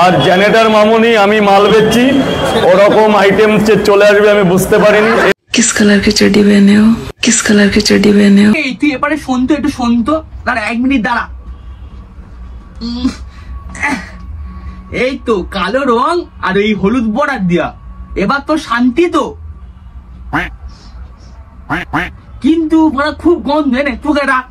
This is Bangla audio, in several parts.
আর জেনারেটর মামুনি আমি মাল বেচছি, ওরকম আইটেম চলে আসবে আমি বুঝতে পারিনি। किस कलर की चड्डी पहने हो? किस कलर की चड्डी पहने हो? তুই এবারে শোন তো, একটু শোন তো, দাঁড়া 1 মিনিট দাঁড়া। এই তো কালো রং আর এই হলুদ বর্ডার দিয়া, এবার তো শান্তি তো। কিন্তু মানে খুব গন্ধ এনে তোকে রাখ।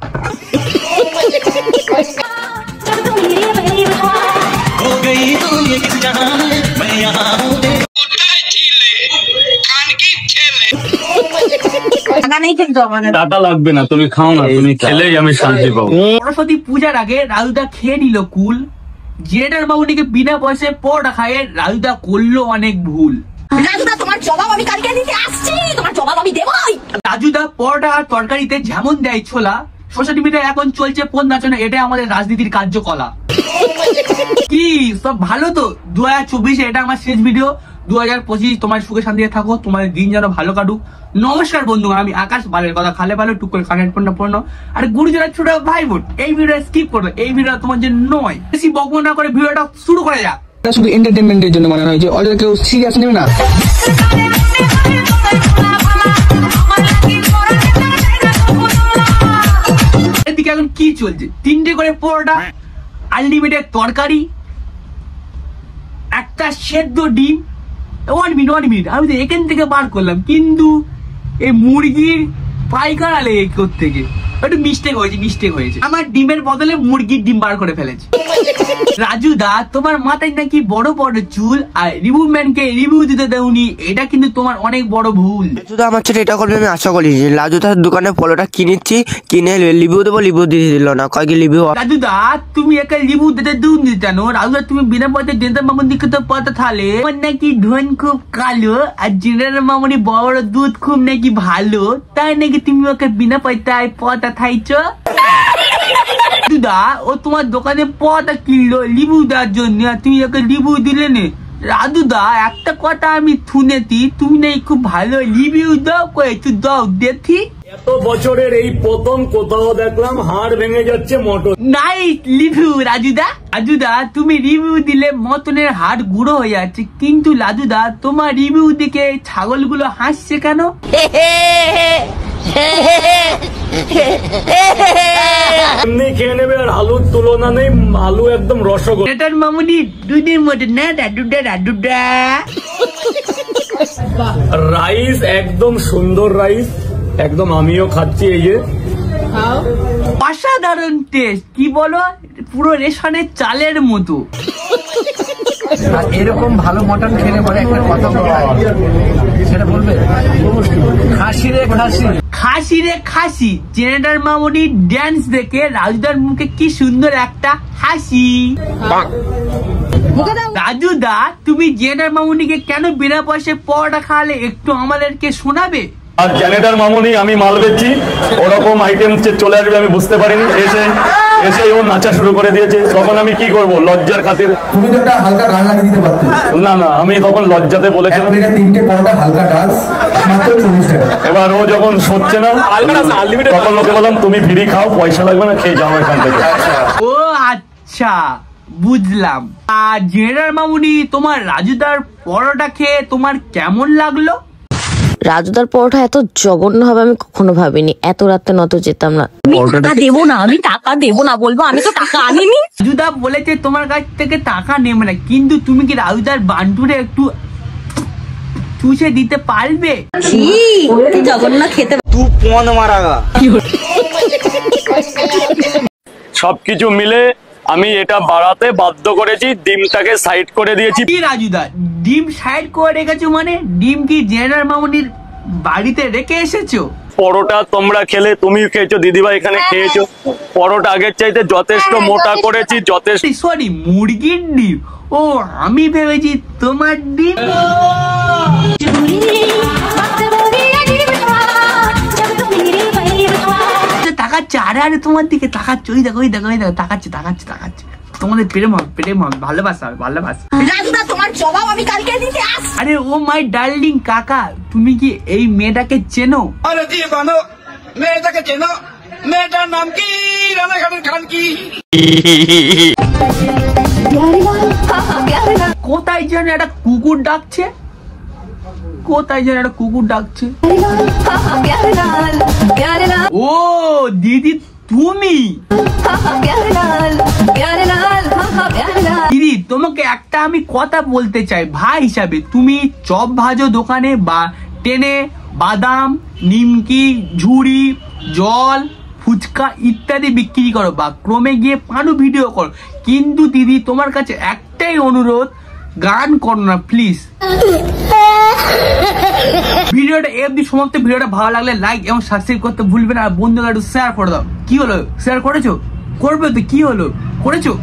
টাকা লাগবে না, তুমি খাও না, তুমি খেলেই আমি শান্তি পাবো। সরস্বতী পূজার আগে রাজুদা খেয়ে নিল কুল, জেনারেটর মামুনিকে বিনা পয়সায় পরোটা খাইয়ে রাজুদা করলো অনেক ভুল। রাজুদা তোমার জবাব আমি কালকে দিতে আসছি, তোমার জবাব আমি দেবই। রাজুদা পরোটা আর তরকারিতে যেমন দেয় ছোলা, সোশ্যাল মিডিয়ায় এখন চলছে ফোন নাচনা, এটাই আমাদের রাজনীতির কার্যকলাপ। কি সব ভালো তো? 2024 এটা আমার শেষ ভিডিও। 2025 তোমার সুখে শান্তিতে থাকো, তোমার দিন যেন ভালো কাটুক। নমস্কার বন্ধু, আমি আকাশ, বালের কথা খালে ভালো, টুক করে কানেক্ট পড়ো। আর গুরুজনের ছোট ভাই বোন, এই ভিডিও স্কিপ করো, এই ভিডিও তোমার জন্য নয়। বেশি বকবক না করে ভিডিওটা শুরু করা যাক। শুধু এন্টারটেইনমেন্টের জন্য মনে হয় যে অযথা কেউ সিরিয়াস নেবে না। এদিকে এখন কি চলছে? 3টে করে পরোটা, আনলিমিটেড তরকারি, একটা সেদ্ধ ডিম। 1 মিনিট আমি তো এখান থেকে বার করলাম, কিন্তু এই মুরগির পাইকারা লেগে থেকে একটু মিস্টেক হয়েছে। আমার ডিমের বদলে মুরগির ডিম বার করে ফেলেছে। রাজু দা, তোমার মাথায় নাকি বড় বড় চুল, আর রিভিউ ম্যানকে রিভিউ দিতে দেওনি, এটা কিন্তু তোমার অনেক বড় ভুল। শুধু আমার ছেলে এটা করবে আমি আশা করি। লাজু দার দোকানে পলোটা কিনেছি, কিনে রিভিউ দেবো, রিভিউ দিয়ে দিল না, কয় কি রিভিউ। রাজু দা, তুমি একা রিভিউ দিতে দুন দিতানো। রাজু দা, তুমি বিনা পয়সায় জেনারেল মামুনি দিকে তো পথ থালে আমার নাকি ধন খুব কালো, আর জেনারেল মামুনি বড় দুধ খুব নাকি ভালো, তাই নাকি তুমি ওকে বিনা পয়সায় পথ থাইছো। রাজু দা, ও তোমার দোকানে পথ কিনলো রিভিউ দেওয়ার জন্য, তুমি ওকে রিভিউ দিলে না। রাজু দা, একটা কথা আমি শুনেছি, তুমি নাকি খুব ভালো রিভিউ দাও, একটু দাও দেখি। এত বছরের এই প্রথম কোথাও দেখলাম হাড় ভেঙে যাচ্ছে mutton. Nice review Rajuda. Rajuda, তুমি রিভিউ দিলে মটনের হাড় গুঁড়ো হয়ে যাচ্ছে, কিন্তু রাজুদা তোমার রিভিউ দিকে ছাগলগুলো হাসছে কেন? এমনি খেয়ে নেবে, আর আলুর তুলনা নেই, আলু একদম রসগোল্লা। জেনারেটর মামুনি দুধের মতো না, রাজুদা। রাইস একদম সুন্দর রাইস, একদম আমিও খাচ্ছি। এই যে অসাধারণ টেস্ট, কি বলো, পুরো রেশনের চালের মতো। আর এরকম ভালো মটন খেলে পরে একটা কথা বলা হয়, সেটা বলবে খাসি রে খাসি, খাসি রে খাসি। জেনারেটর মামুনি ড্যান্স দেখে রাজুদার মুখে কি সুন্দর একটা হাসি। রাজুদা, তুমি জেনারেটর মামুনিকে কেন বিনা পয়সায় পরোটা খাওয়ালে একটু আমাদেরকে শোনাবে? আর জেনারেটর মামুনি আমি মাল বেচছি, ওরকম আইটেম চলে আসবে আমি বুঝতে পারিনি। এসে ও নাচা শুরু করে দিয়েছে, তখন আমি কি করব, লজ্জার খাতির। তুমি তো একটা হালকা গান লাগিয়ে দিতে পারতে। না, আমি তখন লজ্জাতে বলেছিলাম 3টে পরোটা হালকা ডান্স, মাত্র 40 টাকা। এবার ও যখন সরছে না, তখন লোকে বললাম তুমি ফ্রি খাও, পয়সা লাগবে না, খেয়ে যাও এখান থেকে। ও আচ্ছা, বুঝলাম। আর জেনারেটর মামুনি, তোমার রাজুদার পরোটা খেয়ে তোমার কেমন লাগলো? রাজুদার পরোটা এত জঘন্য হবে আমি কখনো ভাবিনি, এত রাতে নত যেতাম না। আমি টাকা দেবো না বলবো, আমি তো টাকা আনিনি। রাজুদা বলেছে তোমার কাছ থেকে টাকা নেবে না, কিন্তু তুমি কি রাজুদার বান্টুরে একটু চুষে দিতে পারবে? জঘন্য খেতে। তুই কোন মারাগা। সবকিছু মিলে আমি এটা বাড়াতে বাধ্য করেছি, ডিমটাকে সাইড করে দিয়েছি। কি রাজুদা, ডিম সাইড করে রেখেছো মানে? ডিম কি জেনারেল মামুনির বাড়িতে রেখে এসেছো? পরোটা তোমরা খেলে, তুমি খেয়েছো, দিদিভাই এখানে খেয়েছো। পরোটা আগের চাইতে যথেষ্ট মোটা করেছি, যথেষ্ট। সরি, মুরগির ডিম। ও, আমি ভেবেছি তোমার ডিম। তাকাচ্ছে, আরে তোমার দিকে তাকাচ্ছে, ওই দেখো তাকাচ্ছে। তোমাদের প্রেম হবে, ভালোবাসা। রাজুদা, তোমার জবাব আমি কালকে দিতে আসছি। আরে ও মাই ডার্লিং কাকা, তুমি কি এই মেয়েটাকে চেনো? আরে জি বানো, মেয়েটাকে চেনো? মেয়েটার নাম কি? রানা খান কি? কোথায় যেন একটা কুকুর ডাকছে, কোথায় যেন একটা কুকুর ডাকছে। ও দিদি তুমি, দিদি তোমাকে একটা আমি কথা বলতে চাই ভাই হিসাবে। তুমি চপ ভাজো দোকানে বা টেনে বাদাম, নিমকি, ঝুড়ি, জল, ফুচকা ইত্যাদি বিক্রি করো বা ক্রমে গিয়ে পানু ভিডিও করো, কিন্তু দিদি তোমার কাছে একটাই অনুরোধ, গান করো না প্লিজ। ভিডিওটা এফডি সমাপ্ত। ভিডিওটা ভালো লাগলে লাইক এবং সাবস্ক্রাইব করতে ভুলবে না, আর বন্ধুরা একটু শেয়ার করে দাও। কি হলো, শেয়ার করেছো? করবে তো, কি হলো, করেছো?